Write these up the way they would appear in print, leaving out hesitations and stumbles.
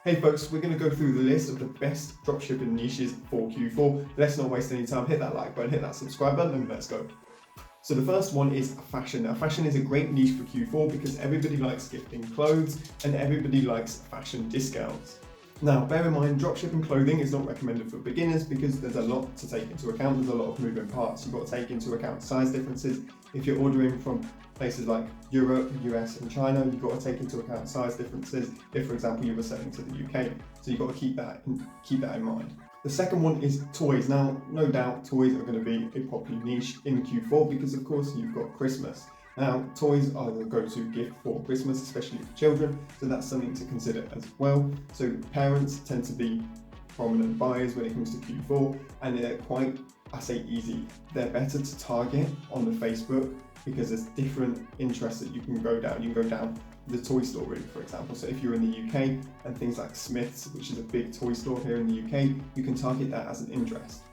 Hey folks, we're going to go through the list of the best dropshipping niches for Q4. Let's not waste any time. Hit that like button, hit that subscribe button, and let's go. So the first one is fashion. Now fashion is a great niche for Q4 because everybody likes gifting clothes and everybody likes fashion discounts. Now bear in mind, dropshipping clothing is not recommended for beginners because there's a lot to take into account. There's a lot of moving parts. You've got to take into account size differences. If you're ordering from places like Europe, US and China, you've got to take into account size differences if, for example, you were selling to the UK. So you've got to keep that in mind. The second one is toys. Now, no doubt toys are going to be a popular niche in Q4 because, of course, you've got Christmas. Now, toys are the go-to gift for Christmas, especially for children, so that's something to consider as well. So parents tend to be prominent buyers when it comes to Q4, and they're quite, I say easy, they're better to target on the Facebook because there's different interests that you can go down. You can go down the toy store route, for example. So if you're in the UK and things like Smith's, which is a big toy store here in the UK, you can target that as an interest.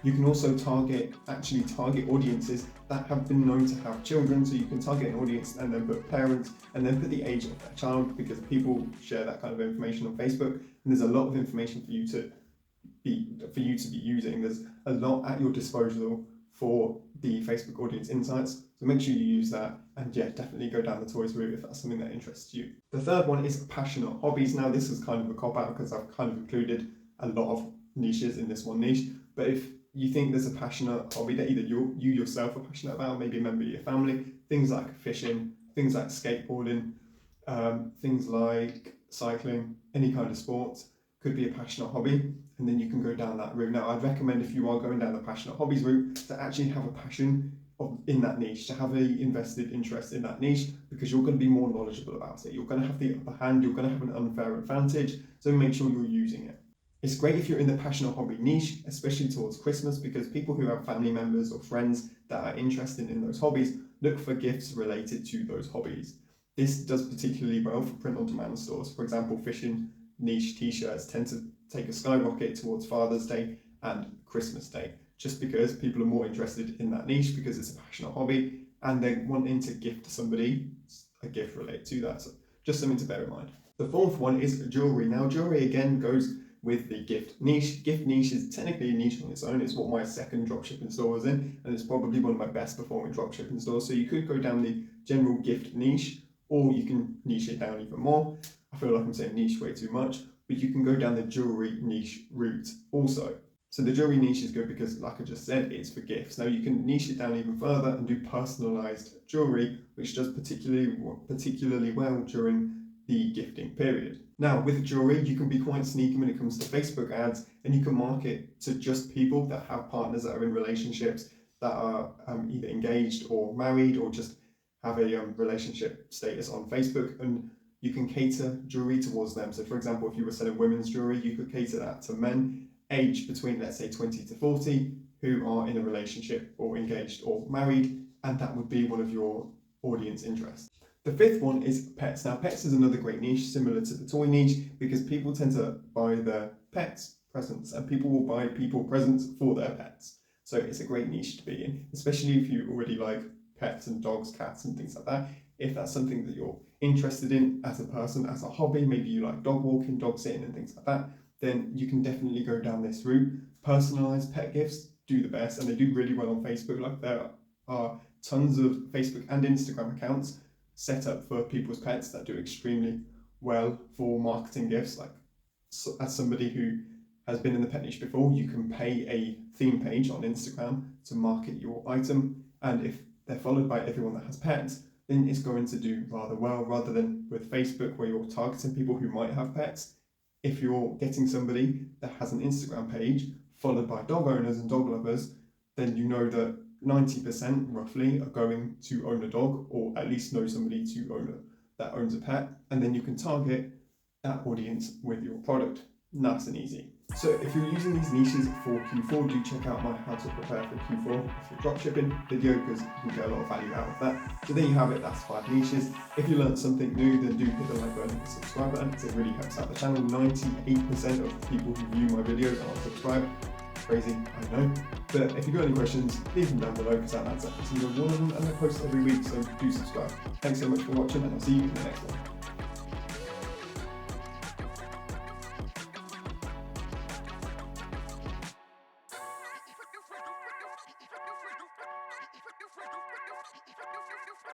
You can also target audiences that have been known to have children. So you can target an audience and then put parents and then put the age of their child, because people share that kind of information on Facebook. And there's a lot of information for you to be using. There's a lot at your disposal for the Facebook audience insights. So make sure you use that, and yeah, definitely go down the toys route if that's something that interests you. The third one is passion or hobbies. Now this is kind of a cop-out because I've kind of included a lot of niches in this one niche, but if you think there's a passionate hobby that either you yourself are passionate about, maybe a member of your family, things like fishing, things like skateboarding, things like cycling, any kind of sports could be a passionate hobby, and then you can go down that route. Now I'd recommend, if you are going down the passionate hobbies route, to actually have a passion in that niche, to have a invested interest in that niche, because you're going to be more knowledgeable about it. You're going to have the upper hand, you're going to have an unfair advantage, so make sure you're using it. It's great if you're in the passionate hobby niche, especially towards Christmas, because people who have family members or friends that are interested in those hobbies look for gifts related to those hobbies. This does particularly well for print-on-demand stores. For example, fishing niche t-shirts tend to take a skyrocket towards Father's Day and Christmas Day, just because people are more interested in that niche because it's a passionate hobby and they're wanting to gift somebody a gift related to that. So just something to bear in mind. The fourth one is jewelry. Now jewelry again goes with the gift niche. Gift niche is technically a niche on its own. It's what my second dropshipping store was in, and it's probably one of my best performing dropshipping stores. So you could go down the general gift niche, or you can niche it down even more. I feel like I'm saying niche way too much, but you can go down the jewelry niche route also. So the jewelry niche is good because, like I just said, it's for gifts. Now you can niche it down even further and do personalized jewelry, which does particularly well during the gifting period. Now with jewelry, you can be quite sneaky when it comes to Facebook ads, and you can market to just people that have partners that are in relationships, that are either engaged or married, or just have a relationship status on Facebook, and you can cater jewelry towards them. So for example, if you were selling women's jewelry, you could cater that to men aged between, let's say, 20 to 40 who are in a relationship or engaged or married, and that would be one of your audience interests. The fifth one is pets. Now pets is another great niche, similar to the toy niche, because people tend to buy their pets presents, and people will buy people presents for their pets. So it's a great niche to be in, especially if you already like pets and dogs, cats and things like that. If that's something that you're interested in as a person, as a hobby, maybe you like dog walking, dog sitting and things like that, then you can definitely go down this route. Personalized pet gifts do the best, and they do really well on Facebook. Like, there are tons of Facebook and Instagram accounts set up for people's pets that do extremely well for marketing gifts. Like, so as somebody who has been in the pet niche before, you can pay a theme page on Instagram to market your item, and if they're followed by everyone that has pets, then it's going to do rather well, rather than with Facebook where you're targeting people who might have pets. If you're getting somebody that has an Instagram page followed by dog owners and dog lovers, then you know that 90% roughly are going to own a dog, or at least know somebody that owns a pet, and then you can target that audience with your product. Nice and easy. So if you're using these niches for Q4, do check out my how to prepare for Q4 for dropshipping video, because you get a lot of value out of that. So there you have it, that's 5 niches. If you learned something new, then do hit the like button and the subscribe button, because it really helps out the channel. 98% of people who view my videos are subscribed. Crazy, I know. But if you've got any questions, leave them down below, because that's every single one of them, and I post every week, so do subscribe. Thanks so much for watching, and I'll see you in the next one.